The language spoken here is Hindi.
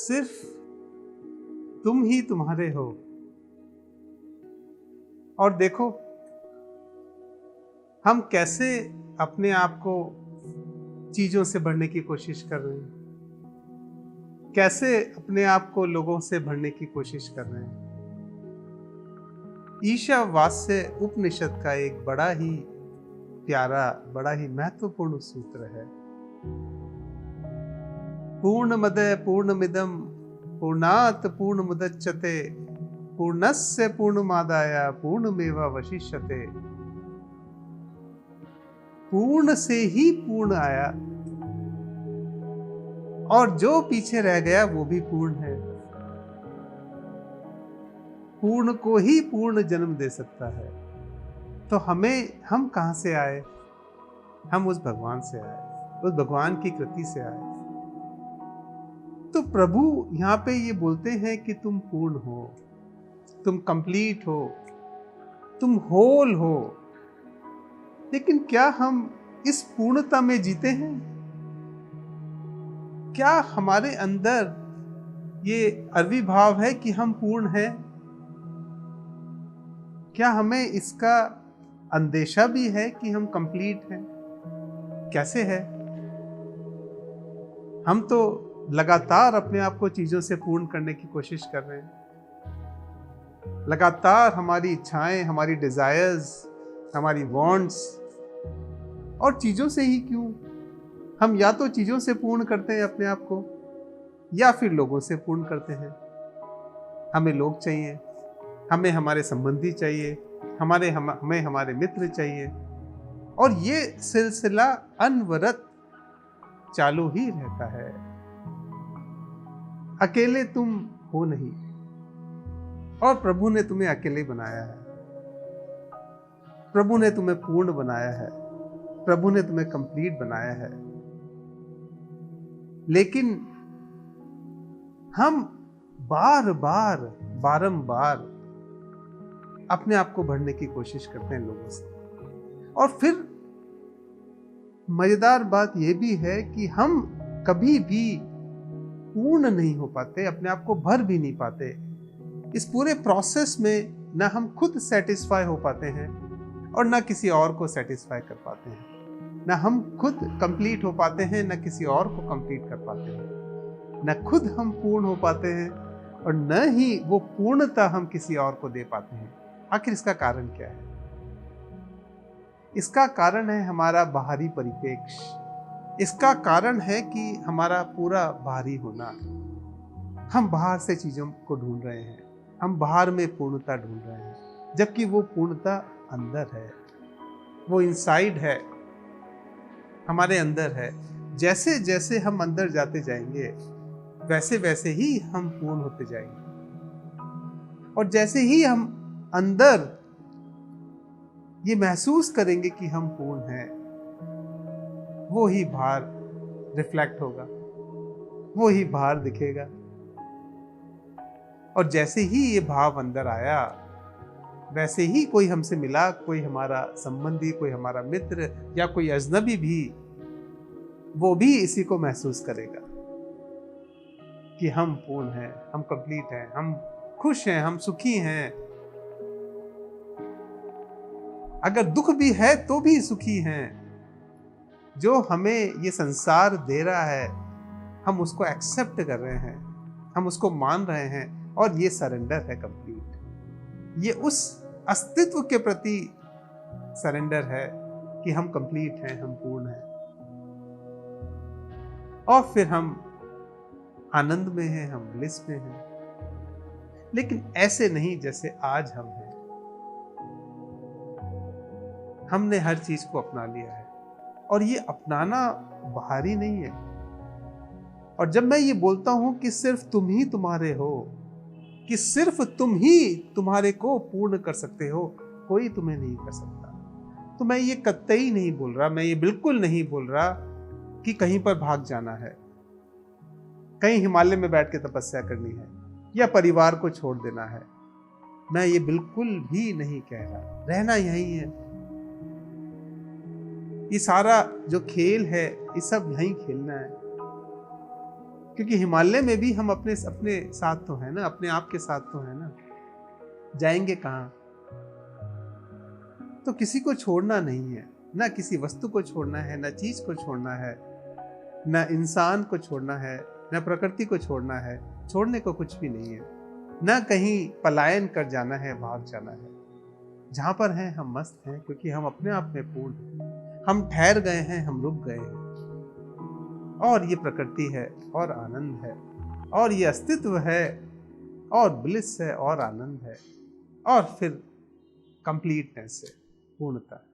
सिर्फ तुम ही तुम्हारे हो। और देखो हम कैसे अपने आप को चीजों से भरने की कोशिश कर रहे हैं, कैसे अपने आप को लोगों से भरने की कोशिश कर रहे हैं। ईशावास्य उपनिषद का एक बड़ा ही प्यारा, बड़ा ही महत्वपूर्ण सूत्र है। पूर्णमद पूर्णमिदं पूर्णात् पूर्णमुदच्यते पूर्णस्य पूर्णमादाय पूर्णमेवावशिष्यते। पूर्ण से ही पूर्ण आया और जो पीछे रह गया वो भी पूर्ण है। पूर्ण को ही पूर्ण जन्म दे सकता है। तो हम कहां से आए? हम उस भगवान से आए, उस भगवान की कृति से आए। तो प्रभु यहां पे ये बोलते हैं कि तुम पूर्ण हो, तुम कंप्लीट हो, तुम होल हो। लेकिन क्या हम इस पूर्णता में जीते हैं? क्या हमारे अंदर ये आविर्भाव है कि हम पूर्ण हैं? क्या हमें इसका अंदेशा भी है कि हम कंप्लीट हैं? कैसे है? हम तो लगातार अपने आप को चीजों से पूर्ण करने की कोशिश कर रहे हैं। लगातार हमारी इच्छाएं, हमारी डिजायर्स, हमारी वांट्स, और चीजों से ही क्यों, हम या तो चीजों से पूर्ण करते हैं अपने आप को या फिर लोगों से पूर्ण करते हैं। हमें लोग चाहिए, हमें हमारे संबंधी चाहिए, हमें हमारे मित्र चाहिए, और ये सिलसिला अनवरत चालू ही रहता है। अकेले तुम हो नहीं, और प्रभु ने तुम्हें अकेले बनाया है। प्रभु ने तुम्हें पूर्ण बनाया है, प्रभु ने तुम्हें कंप्लीट बनाया है। लेकिन हम बारंबार अपने आप को भरने की कोशिश करते हैं लोगों से। और फिर मजेदार बात यह भी है कि हम कभी भी पूर्ण नहीं हो पाते, अपने आप को भर भी नहीं पाते। इस पूरे प्रोसेस में ना हम खुद सेटिस्फाई हो पाते हैं और ना किसी और को सेटिस्फाई कर पाते हैं। ना हम खुद कंप्लीट हो पाते हैं, ना किसी और को कंप्लीट कर पाते हैं। ना खुद हम पूर्ण हो पाते हैं और न ही वो पूर्णता हम किसी और को दे पाते हैं। आखिर इसका कारण क्या है? इसका कारण है हमारा बाहरी परिप्रेक्ष्य। इसका कारण है कि हमारा पूरा बाहरी होना। हम बाहर से चीजों को ढूंढ रहे हैं, हम बाहर में पूर्णता ढूंढ रहे हैं, जबकि वो पूर्णता अंदर है, वो इनसाइड है, हमारे अंदर है। जैसे जैसे हम अंदर जाते जाएंगे वैसे वैसे ही हम पूर्ण होते जाएंगे, और जैसे ही हम अंदर ये महसूस करेंगे कि हम पूर्ण हैं, वो ही बाहर रिफ्लेक्ट होगा, वो ही बाहर दिखेगा। और जैसे ही ये भाव अंदर आया, वैसे ही कोई हमसे मिला, कोई हमारा संबंधी, कोई हमारा मित्र या कोई अजनबी भी, वो भी इसी को महसूस करेगा कि हम पूर्ण हैं, हम कंप्लीट हैं, हम खुश हैं, हम सुखी हैं। अगर दुख भी है तो भी सुखी हैं। जो हमें ये संसार दे रहा है, हम उसको एक्सेप्ट कर रहे हैं, हम उसको मान रहे हैं, और ये सरेंडर है कंप्लीट। ये उस अस्तित्व के प्रति सरेंडर है कि हम कंप्लीट हैं, हम पूर्ण हैं, और फिर हम आनंद में हैं, हम ब्लिस में हैं। लेकिन ऐसे नहीं जैसे आज हम हैं। हमने हर चीज को अपना लिया है, और ये अपनाना बाहरी नहीं है। और जब मैं ये बोलता हूं कि सिर्फ तुम ही तुम्हारे हो, कि सिर्फ तुम ही तुम्हारे को पूर्ण कर सकते हो, कोई तुम्हें नहीं कर सकता, तो मैं ये कतई नहीं बोल रहा, मैं ये बिल्कुल नहीं बोल रहा कि कहीं पर भाग जाना है, कहीं हिमालय में बैठ के तपस्या करनी है, या परिवार को छोड़ देना है। मैं ये बिल्कुल भी नहीं कह रहा। रहना यही है। ये सारा जो खेल है, ये सब यहीं खेलना है। क्योंकि हिमालय में भी हम अपने अपने साथ तो है ना, अपने आप के साथ तो है ना, जाएंगे कहाँ? तो किसी को छोड़ना नहीं है, ना किसी वस्तु को छोड़ना है, ना चीज को छोड़ना है, ना इंसान को छोड़ना है, ना प्रकृति को छोड़ना है। छोड़ने को कुछ भी नहीं है, ना कहीं पलायन कर जाना है, भाग जाना है। जहां पर हैं हम मस्त हैं, क्योंकि हम अपने आप में पूर्ण हैं। हम ठहर गए हैं, हम रुक गए हैं, और ये प्रकृति है और आनंद है, और ये अस्तित्व है और ब्लिस है और आनंद है, और फिर कंप्लीटनेस है, पूर्णता।